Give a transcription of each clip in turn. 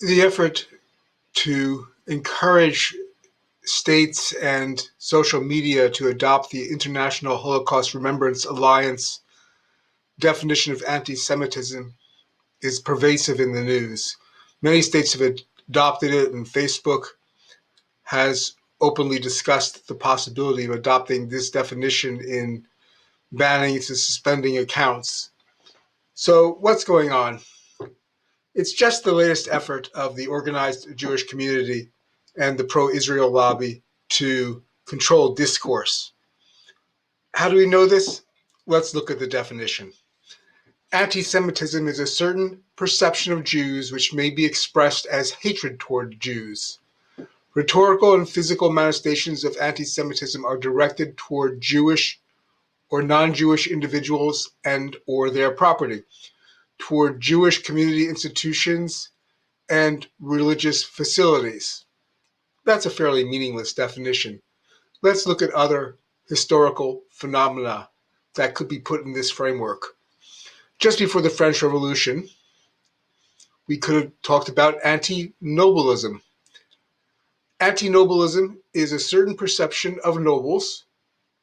The effort to encourage states and social media to adopt the International Holocaust Remembrance Alliance definition of anti-Semitism is pervasive in the news. Many states have adopted it, and Facebook has openly discussed the possibility of adopting this definition in banning and suspending accounts. So, what's going on? It's just the latest effort of the organized Jewish community and the pro-Israel lobby to control discourse. How do we know this? Let's look at the definition. Anti-Semitism is a certain perception of Jews which may be expressed as hatred toward Jews. Rhetorical and physical manifestations of anti-Semitism are directed toward Jewish or non-Jewish individuals and or their property, toward Jewish community institutions and religious facilities. That's a fairly meaningless definition. Let's look at other historical phenomena that could be put in this framework. Just before the French Revolution, we could have talked about anti-noblism. Anti-noblism is a certain perception of nobles,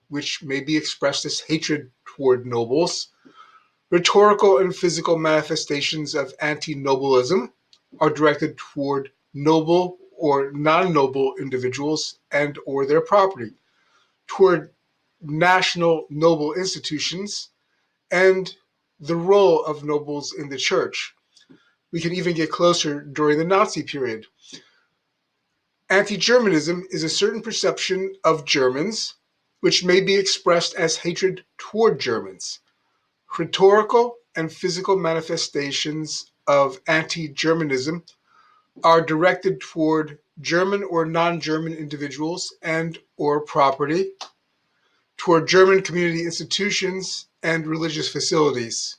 which may be expressed as hatred toward nobles. Rhetorical and physical manifestations of anti-noblism are directed toward noble or non-noble individuals and or their property, toward national noble institutions, and the role of nobles in the church. We can even get closer during the Nazi period. Anti-Germanism is a certain perception of Germans, which may be expressed as hatred toward Germans. Rhetorical and physical manifestations of anti-Germanism are directed toward German or non-German individuals and or property, toward German community institutions and religious facilities.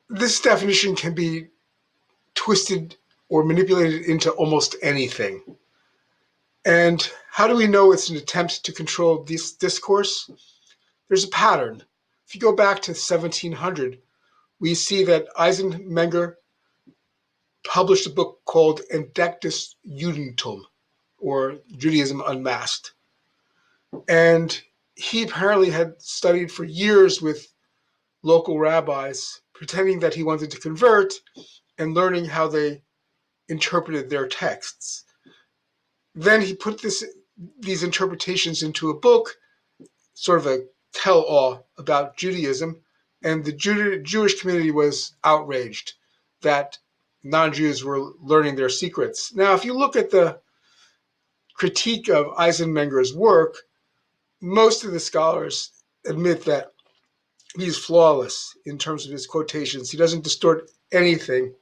This definition can be twisted or manipulated into almost anything. And how do we know it's an attempt to control this discourse? There's a pattern. If you go back to 1700, we see that Eisenmenger published a book called Entdecktes Judentum, or Judaism Unmasked. And he apparently had studied for years with local rabbis, pretending that he wanted to convert and learning how they interpreted their texts. Then he put these interpretations into a book, sort of a tell-all about Judaism, and the Jewish community was outraged that non-Jews were learning their secrets. Now, if you look at the critique of Eisenmenger's work, most of the scholars admit that he's flawless in terms of his quotations. He doesn't distort anything,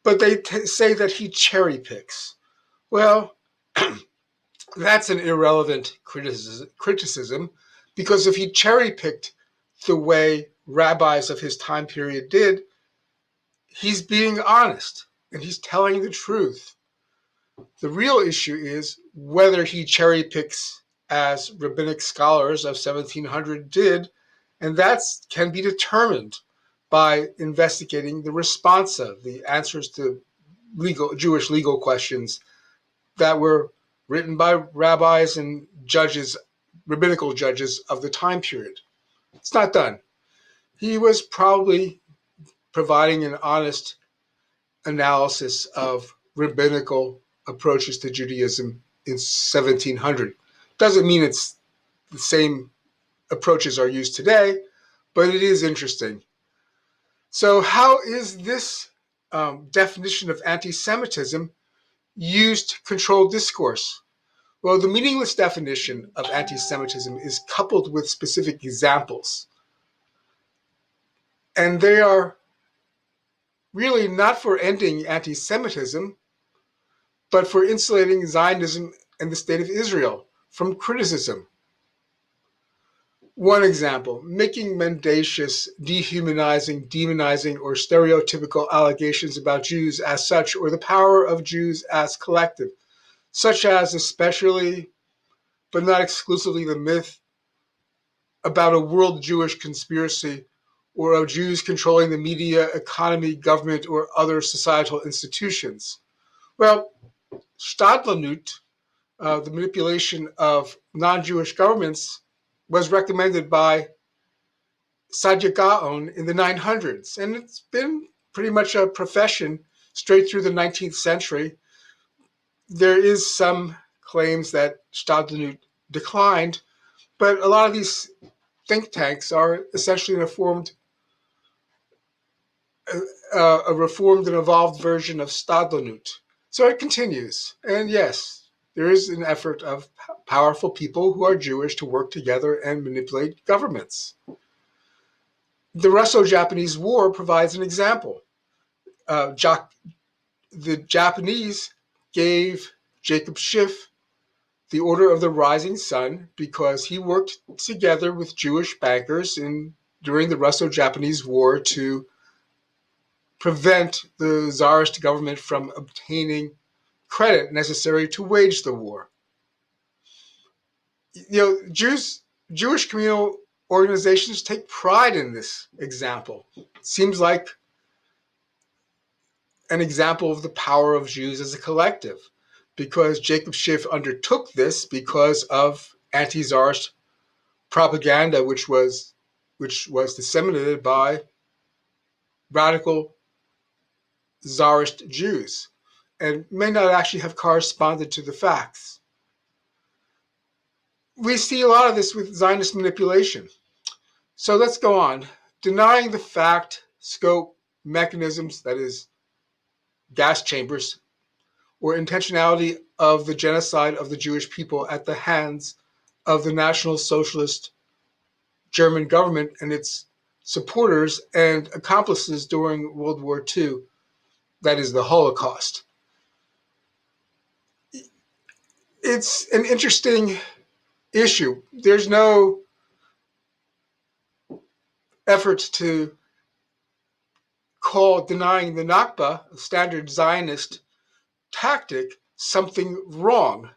but they say that he cherry picks. Well, that's an irrelevant criticism, because if he cherry picked the way rabbis of his time period did, he's being honest and he's telling the truth. The real issue is whether he cherry picks as rabbinic scholars of 1700 did, and that can be determined by investigating the responsa, the answers to Jewish legal questions that were written by rabbis and judges, rabbinical judges of the time period. It's not done. He was probably providing an honest analysis of rabbinical approaches to Judaism in 1700. Doesn't mean it's the same approaches are used today, but it is interesting. So how is this definition of anti-Semitism used to control discourse? Well, the meaningless definition of anti-Semitism is coupled with specific examples. And they are really not for ending anti-Semitism, but for insulating Zionism and the state of Israel from criticism. One example, making mendacious, dehumanizing, demonizing, or stereotypical allegations about Jews as such, or the power of Jews as collective, such as especially, but not exclusively, the myth about a world Jewish conspiracy or of Jews controlling the media, economy, government, or other societal institutions. Well, Stadtlenut, the manipulation of non-Jewish governments, was recommended by Sadia Gaon in the 900s, and it's been pretty much a profession straight through the 19th century. There is some claims that Stadtlenut declined, but a lot of these think tanks are essentially a reformed and evolved version of Stadtlenut. So it continues. And yes, there is an effort of powerful people who are Jewish to work together and manipulate governments. The Russo-Japanese War provides an example. The Japanese gave Jacob Schiff the Order of the Rising Sun because he worked together with Jewish bankers during the Russo-Japanese War to prevent the Tsarist government from obtaining credit necessary to wage the war. Jewish communal organizations take pride in this example. It seems like an example of the power of Jews as a collective, because Jacob Schiff undertook this because of anti-Tsarist propaganda, which was disseminated by radical Tsarist Jews, and may not actually have corresponded to the facts. We see a lot of this with Zionist manipulation. So let's go on. Denying the fact, scope, mechanisms, that is, gas chambers, or intentionality of the genocide of the Jewish people at the hands of the National Socialist German government and its supporters and accomplices during World War II, that is, the Holocaust. It's an interesting issue. There's no effort to call denying the Nakba, a standard Zionist tactic, something wrong.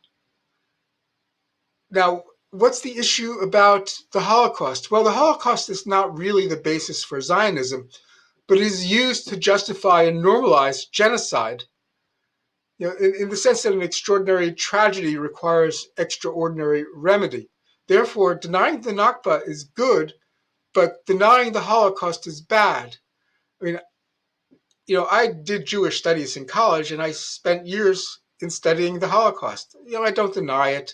Now, what's the issue about the Holocaust? Well, the Holocaust is not really the basis for Zionism, but is used to justify and normalize genocide. In the sense that an extraordinary tragedy requires extraordinary remedy. Therefore, denying the Nakba is good, but denying the Holocaust is bad. I mean, I did Jewish studies in college, and I spent years in studying the Holocaust. I don't deny it,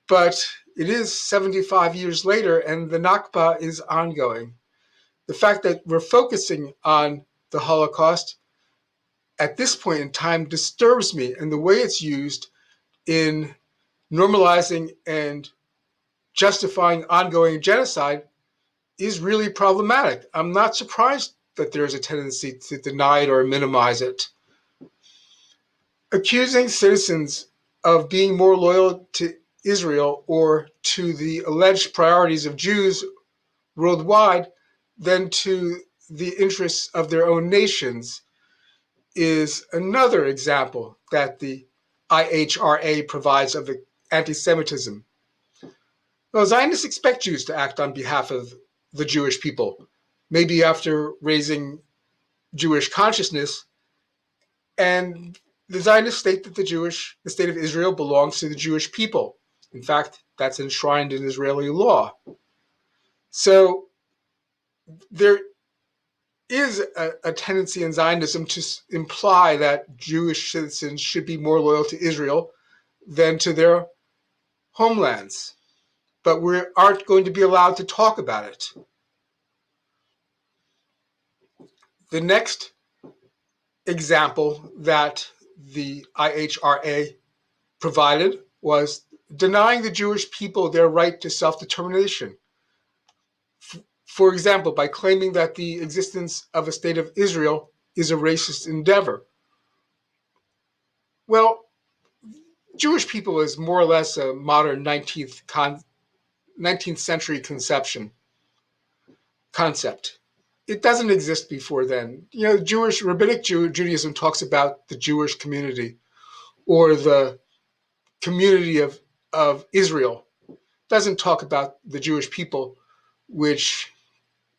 but it is 75 years later, and the Nakba is ongoing. The fact that we're focusing on the Holocaust at this point in time disturbs me, and the way it's used in normalizing and justifying ongoing genocide is really problematic. I'm not surprised that there's a tendency to deny it or minimize it. Accusing citizens of being more loyal to Israel or to the alleged priorities of Jews worldwide than to the interests of their own nations is another example that the IHRA provides of anti-Semitism. Well, Zionists expect Jews to act on behalf of the Jewish people, maybe after raising Jewish consciousness, and the Zionists state that the state of Israel belongs to the Jewish people. In fact, that's enshrined in Israeli law. So there is a tendency in Zionism to imply that Jewish citizens should be more loyal to Israel than to their homelands. But we aren't going to be allowed to talk about it. The next example that the IHRA provided was denying the Jewish people their right to self-determination. For example, by claiming that the existence of a state of Israel is a racist endeavor. Well, Jewish people is more or less a modern 19th century concept. It doesn't exist before then. Rabbinic Judaism talks about the Jewish community or the community of Israel. It doesn't talk about the Jewish people, which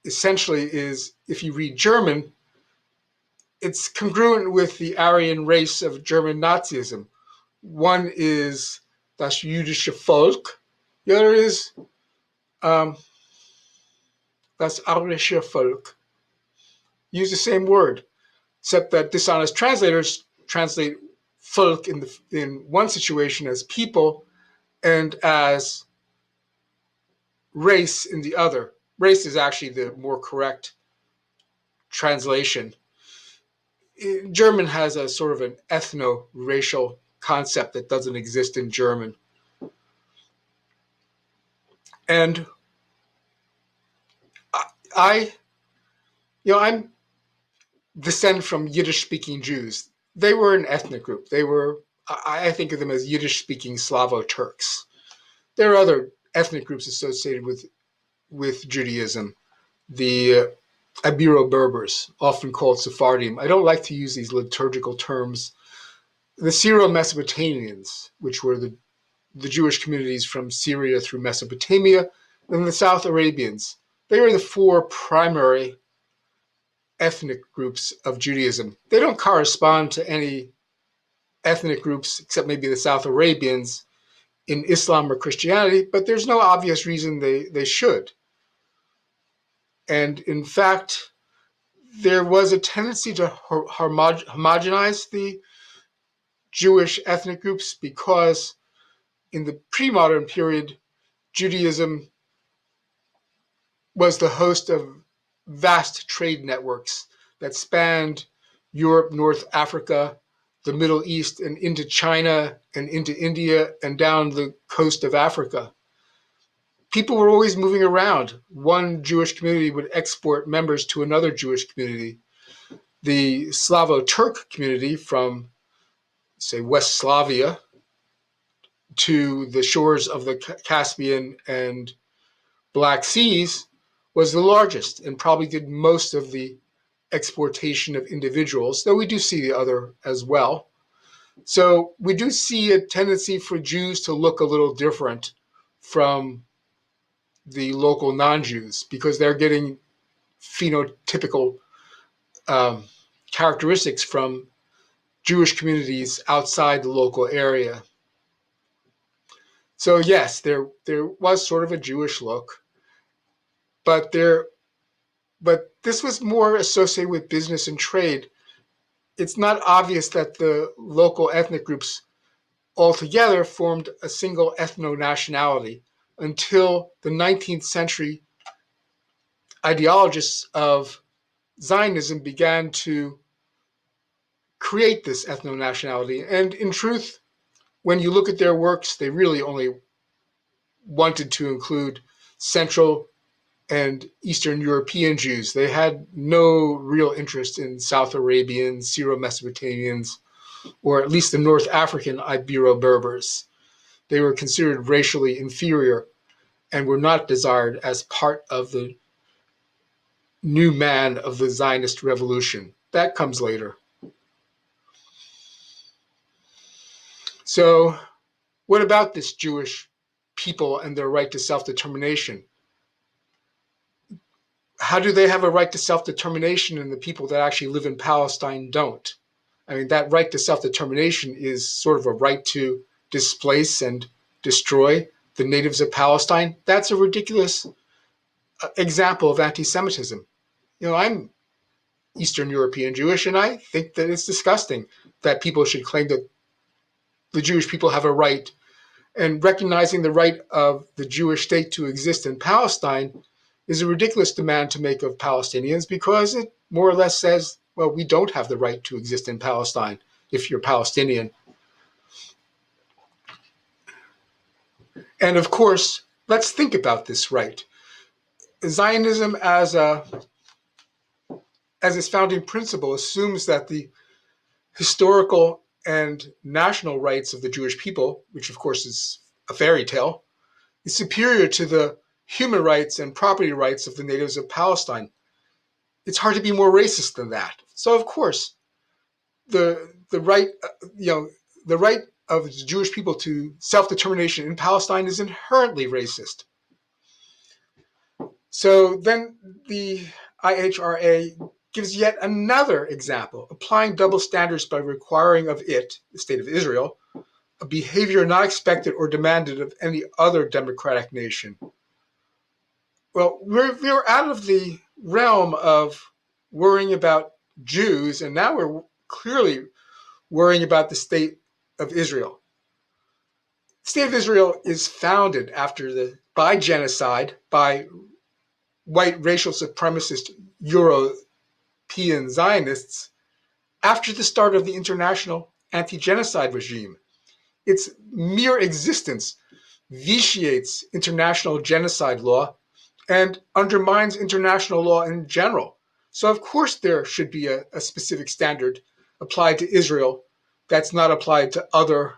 essentially is, if you read German, it's congruent with the Aryan race of German Nazism. One is das jüdische Volk, the other is um, das arische Volk. Use the same word, except that dishonest translators translate Volk in one situation as people and as race in the other. Race is actually the more correct translation. German has a sort of an ethno-racial concept that doesn't exist in German. And I I'm descend from Yiddish-speaking Jews. They were an ethnic group. I think of them as Yiddish-speaking Slavo-Turks. There are other ethnic groups associated with Judaism. The Ibero-Berbers, often called Sephardim. I don't like to use these liturgical terms. The Syro-Mesopotamians, which were the Jewish communities from Syria through Mesopotamia, and the South Arabians. They were the four primary ethnic groups of Judaism. They don't correspond to any ethnic groups, except maybe the South Arabians, in Islam or Christianity, but there's no obvious reason they should. And in fact, there was a tendency to homogenize the Jewish ethnic groups because in the pre-modern period, Judaism was the host of vast trade networks that spanned Europe, North Africa, the Middle East, and into China and into India and down the coast of Africa. People were always moving around. One Jewish community would export members to another Jewish community. The Slavo-Turk community from, say, West Slavia to the shores of the Caspian and Black Seas was the largest and probably did most of the exportation of individuals, though we do see the other as well. So we do see a tendency for Jews to look a little different from the local non-Jews because they're getting phenotypical um, characteristics from Jewish communities outside the local area. So yes, there was sort of a Jewish look, but this was more associated with business and trade. It's not obvious that the local ethnic groups altogether formed a single ethno-nationality until the 19th century ideologists of Zionism began to create this ethno-nationality. And in truth, when you look at their works, they really only wanted to include Central and Eastern European Jews. They had no real interest in South Arabians, Syro-Mesopotamians, or at least the North African Ibero-Berbers. They were considered racially inferior and were not desired as part of the new man of the Zionist revolution. That comes later. So, what about this Jewish people and their right to self-determination? How do they have a right to self-determination and the people that actually live in Palestine don't? I mean, that right to self-determination is sort of a right to displace and destroy the natives of Palestine. That's a ridiculous example of anti-Semitism. I'm Eastern European Jewish, and I think that it's disgusting that people should claim that the Jewish people have a right. And recognizing the right of the Jewish state to exist in Palestine is a ridiculous demand to make of Palestinians because it more or less says, well, we don't have the right to exist in Palestine if you're Palestinian. And of course, let's think about this right. Zionism as its founding principle assumes that the historical and national rights of the Jewish people, which of course is a fairy tale, is superior to the human rights and property rights of the natives of Palestine. It's hard to be more racist than that. So of course, the right, the right of the Jewish people to self-determination in Palestine is inherently racist. So then the IHRA gives yet another example, applying double standards by requiring of it, the state of Israel, a behavior not expected or demanded of any other democratic nation. Well, we're out of the realm of worrying about Jews, and now we're clearly worrying about the state of Israel. The state of Israel is founded by genocide, by white racial supremacist European Zionists after the start of the international anti-genocide regime. Its mere existence vitiates international genocide law and undermines international law in general. So, of course, there should be a specific standard applied to Israel that's not applied to other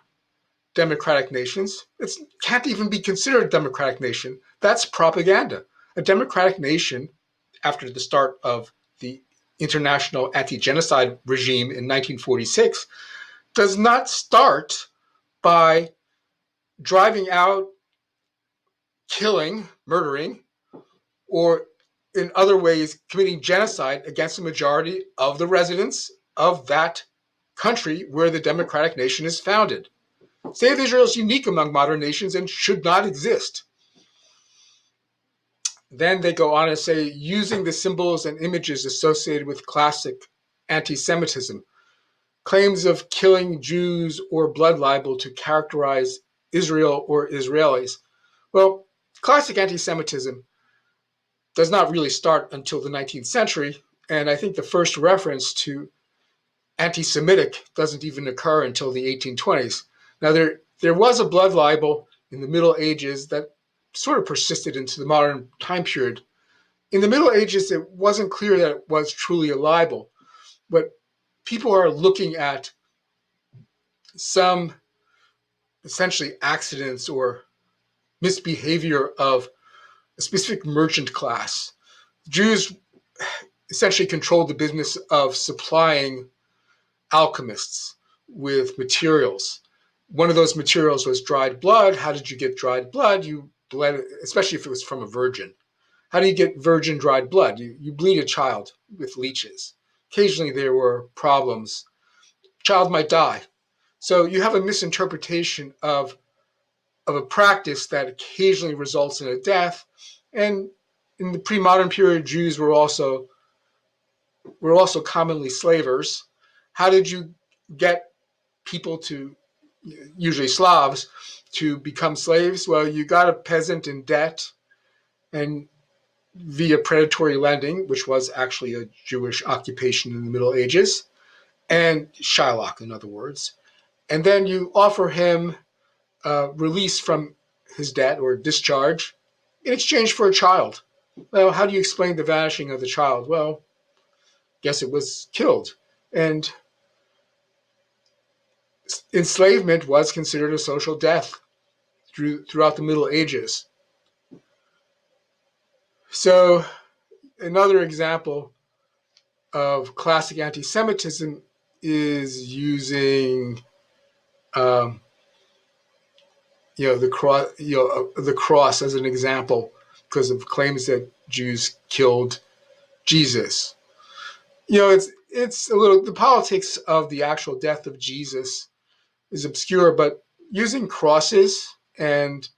democratic nations. It can't even be considered a democratic nation. That's propaganda. A democratic nation, after the start of the international anti-genocide regime in 1946, does not start by driving out, killing, murdering, or in other ways committing genocide against the majority of the residents of that country where the democratic nation is founded. The state of Israel is unique among modern nations and should not exist. Then they go on and say, using the symbols and images associated with classic anti-Semitism, claims of killing Jews or blood libel to characterize Israel or Israelis. Well, classic anti-Semitism does not really start until the 19th century, and I think the first reference to anti-Semitic doesn't even occur until the 1820s. Now, there was a blood libel in the Middle Ages that sort of persisted into the modern time period. In the Middle Ages, it wasn't clear that it was truly a libel, but people are looking at some essentially accidents or misbehavior of a specific merchant class. Jews essentially controlled the business of supplying alchemists with materials. One of those materials was dried blood. How did you get dried blood? You bled it, especially if it was from a virgin. How do you get virgin dried blood? You bleed a child with leeches. Occasionally there were problems. Child might die. So you have a misinterpretation of a practice that occasionally results in a death. And in the pre-modern period, Jews were also commonly slavers. How did you get people to, usually Slavs, to become slaves? Well, you got a peasant in debt and via predatory lending, which was actually a Jewish occupation in the Middle Ages, and Shylock, in other words. And then you offer him release from his debt or discharge in exchange for a child. Well, how do you explain the vanishing of the child? Well, guess it was killed. And enslavement was considered a social death throughout the Middle Ages. So another example of classic anti-Semitism is using, um, the cross as an example because of claims that Jews killed Jesus. It's a little, the politics of the actual death of Jesus is obscure, but using crosses and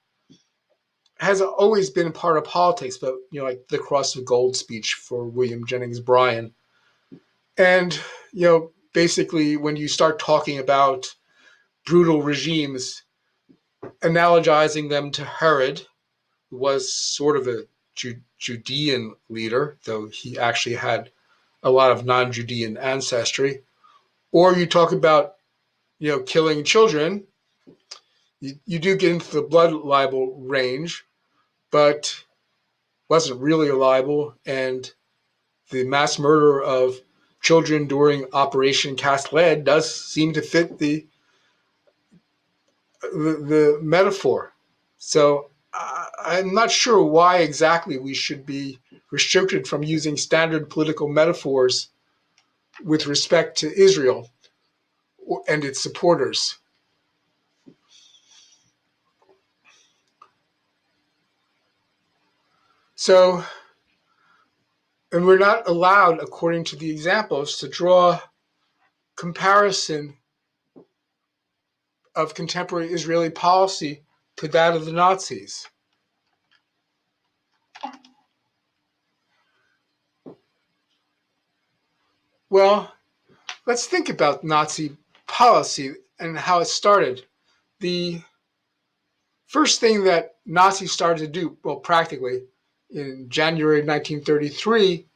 has always been part of politics, but like the Cross of Gold speech for William Jennings Bryan. And basically when you start talking about brutal regimes, analogizing them to Herod, who was sort of a Judean leader, though he actually had a lot of non-Judean ancestry. Or you talk about killing children, you do get into the blood libel range, but wasn't really a libel, and the mass murder of children during Operation Cast Lead does seem to fit the metaphor. So I'm not sure why exactly we should be restricted from using standard political metaphors with respect to Israel and its supporters. So And we're not allowed, according to the examples, to draw comparison of contemporary Israeli policy to that of the Nazis. Well, let's think about Nazi policy and how it started. The first thing that Nazis started to do, well, practically, in January 1933,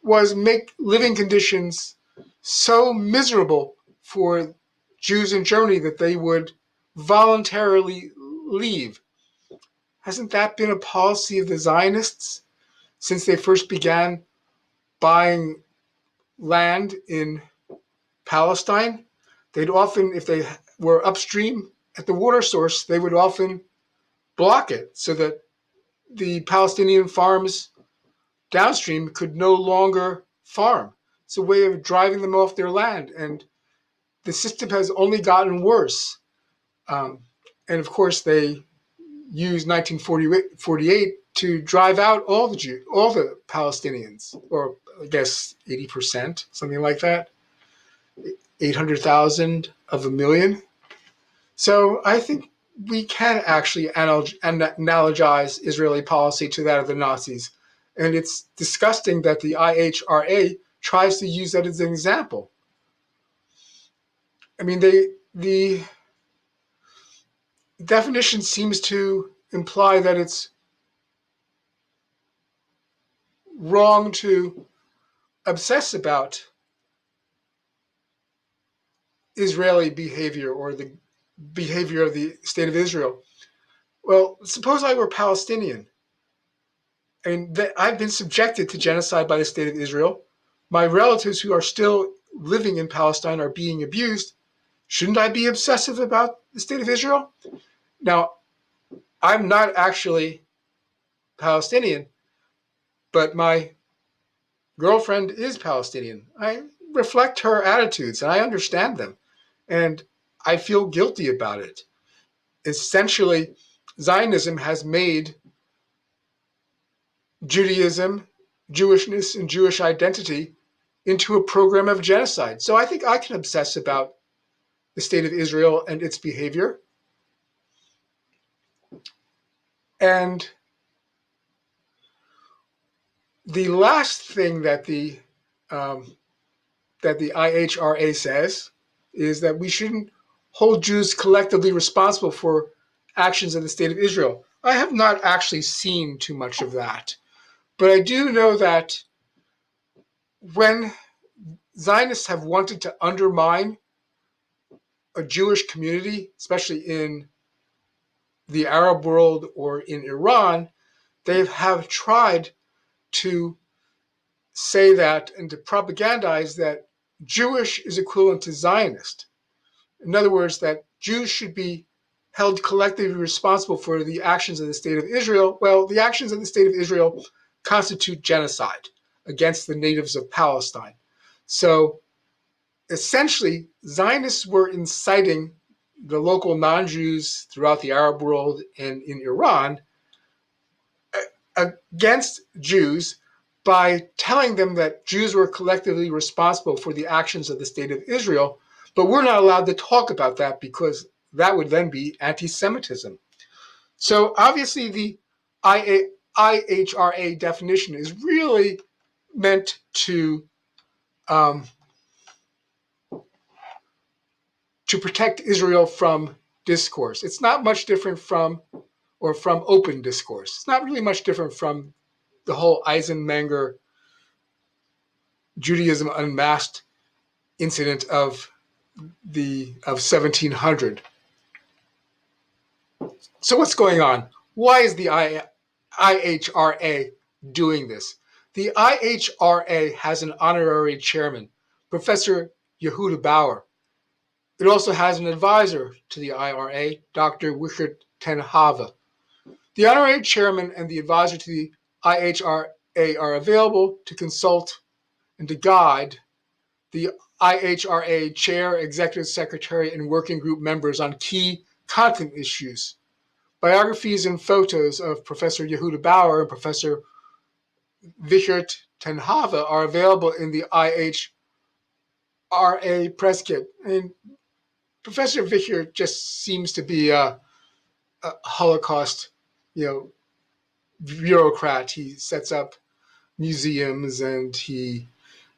was make living conditions so miserable for Jews in Germany that they would voluntarily leave. Hasn't that been a policy of the Zionists since they first began buying land in Palestine? They'd often, if they were upstream at the water source, they would often block it so that the Palestinian farms downstream could no longer farm. It's a way of driving them off their land, and the system has only gotten worse. And of course, they used 1948 to drive out all the Jews, all the Palestinians, or I guess 80%, something like that, 800,000 of a million. So I think we can actually analogize Israeli policy to that of the Nazis. And it's disgusting that the IHRA tries to use that as an example. I mean, the definition seems to imply that it's wrong to obsess about Israeli behavior or the behavior of the state of Israel. Well, suppose I were Palestinian and that I've been subjected to genocide by the state of Israel. My relatives who are still living in Palestine are being abused. Shouldn't I be obsessive about the state of Israel? Now, I'm not actually Palestinian, but my girlfriend is Palestinian. I reflect her attitudes and I understand them. And I feel guilty about it. Essentially, Zionism has made Judaism, Jewishness, and Jewish identity into a program of genocide. So I think I can obsess about the state of Israel and its behavior. And the last thing that the IHRA says is that we shouldn't hold Jews collectively responsible for actions of the state of Israel. I have not actually seen too much of that, but I do know that when Zionists have wanted to undermine a Jewish community, especially in the Arab world or in Iran, they have tried to say that and to propagandize that Jewish is equivalent to Zionist. In other words, that Jews should be held collectively responsible for the actions of the state of Israel. Well, the actions of the state of Israel constitute genocide against the natives of Palestine. So essentially, Zionists were inciting the local non-Jews throughout the Arab world and in Iran against Jews by telling them that Jews were collectively responsible for the actions of the state of Israel, but we're not allowed to talk about that because that would then be anti-Semitism. So obviously the IHRA definition is really meant to protect Israel from discourse. It's not much different from open discourse. It's not really much different from the whole Eisenmenger Judaism Unmasked incident of 1700. So what's going on? Why is the IHRA doing this? The IHRA has an honorary chairman, Professor Yehuda Bauer. It also has an advisor to the IRA, Dr. Wichert ten Have. The honorary chairman and the advisor to the IHRA are available to consult and to guide the IHRA chair, executive secretary, and working group members on key content issues. Biographies and photos of Professor Yehuda Bauer and Professor Vichert ten Have are available in the IHRA press kit. And Professor Vichert just seems to be a Holocaust, you know, bureaucrat. He sets up museums and he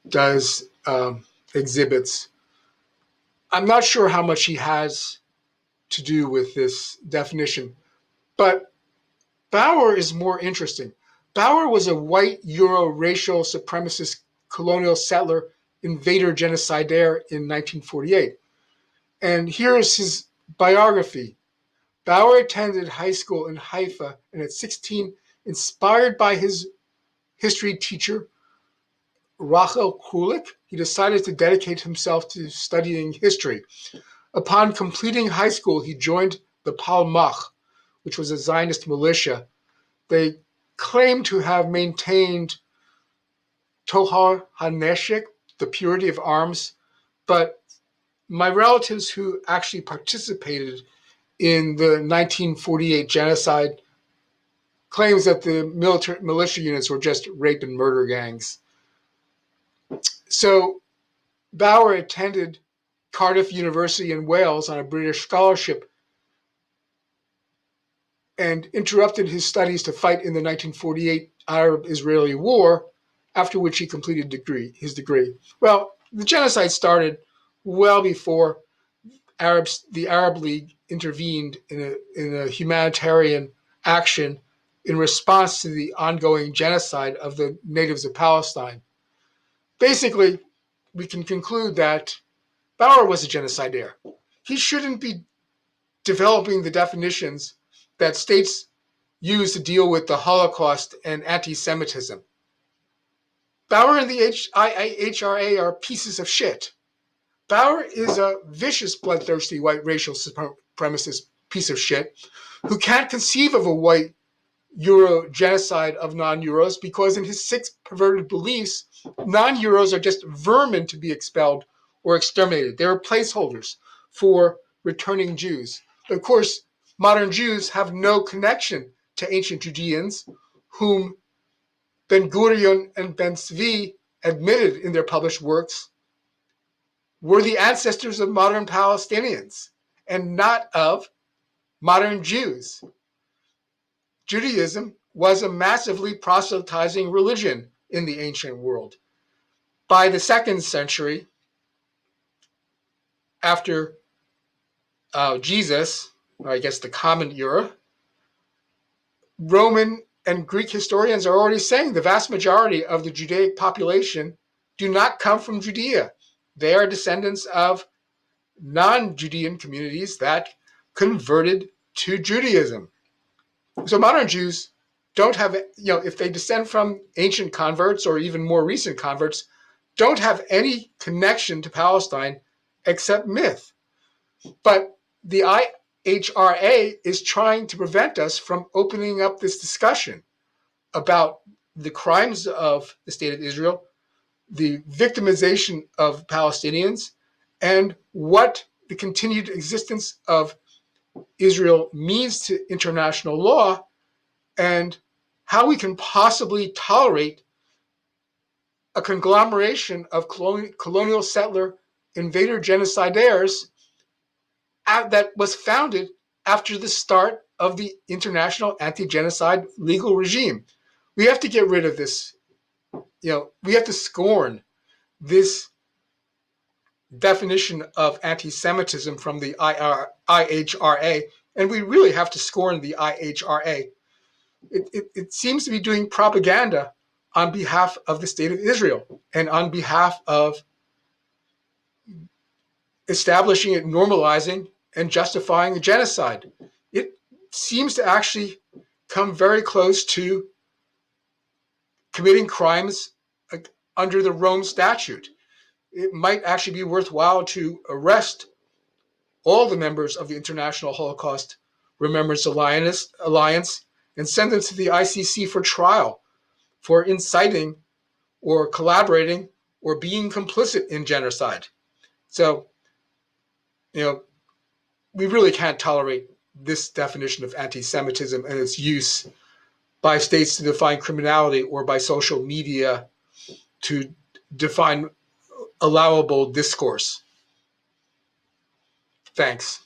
does exhibits. I'm not sure how much he has to do with this definition, but Bauer is more interesting. Bauer was a white Euro-racial supremacist colonial settler invader genocidaire in 1948. And here is his biography. Bauer attended high school in Haifa, and at 16, inspired by his history teacher, Rachel Kulik, he decided to dedicate himself to studying history. Upon completing high school, he joined the Palmach, which was a Zionist militia. They claim to have maintained Tohar HaNeshek, the purity of arms, but my relatives who actually participated in the 1948 genocide claims that the militia units were just rape and murder gangs. So Bauer attended Cardiff University in Wales on a British scholarship and interrupted his studies to fight in the 1948 Arab-Israeli War, after which he completed his degree. Well, the genocide started well before the Arab League intervened in a humanitarian action in response to the ongoing genocide of the natives of Palestine. Basically, we can conclude that Bauer was a genocidaire. He shouldn't be developing the definitions that states use to deal with the Holocaust and anti-Semitism. Bauer and the IHRA are pieces of shit. Bauer is a vicious, bloodthirsty, white racial supremacist piece of shit who can't conceive of a white Euro genocide of non-Euros because in his sick, perverted beliefs, non-Euros are just vermin to be expelled or exterminated. They are placeholders for returning Jews. Of course, modern Jews have no connection to ancient Judeans, whom Ben Gurion and Ben Zvi admitted in their published works were the ancestors of modern Palestinians and not of modern Jews. Judaism was a massively proselytizing religion in the ancient world. By the 2nd century, after Jesus, or I guess the Common Era, Roman and Greek historians are already saying the vast majority of the Judaic population do not come from Judea. They are descendants of non-Judean communities that converted to Judaism. So modern Jews don't have, if they descend from ancient converts or even more recent converts, don't have any connection to Palestine except myth. But the IHRA is trying to prevent us from opening up this discussion about the crimes of the state of Israel, the victimization of Palestinians, and what the continued existence of Israel means to international law, and how we can possibly tolerate a conglomeration of colonial settler invader genocidaires that was founded after the start of the international anti-genocide legal regime. We have to get rid of this. We have to scorn this definition of anti-Semitism from the IHRA, and we really have to scorn the IHRA. It seems to be doing propaganda on behalf of the state of Israel and on behalf of establishing it, normalizing, and justifying a genocide. It seems to actually come very close to committing crimes under the Rome Statute. It might actually be worthwhile to arrest all the members of the International Holocaust Remembrance Alliance and send them to the ICC for trial for inciting or collaborating or being complicit in genocide. So, we really can't tolerate this definition of anti-Semitism and its use by states to define criminality or by social media to define allowable discourse. Thanks.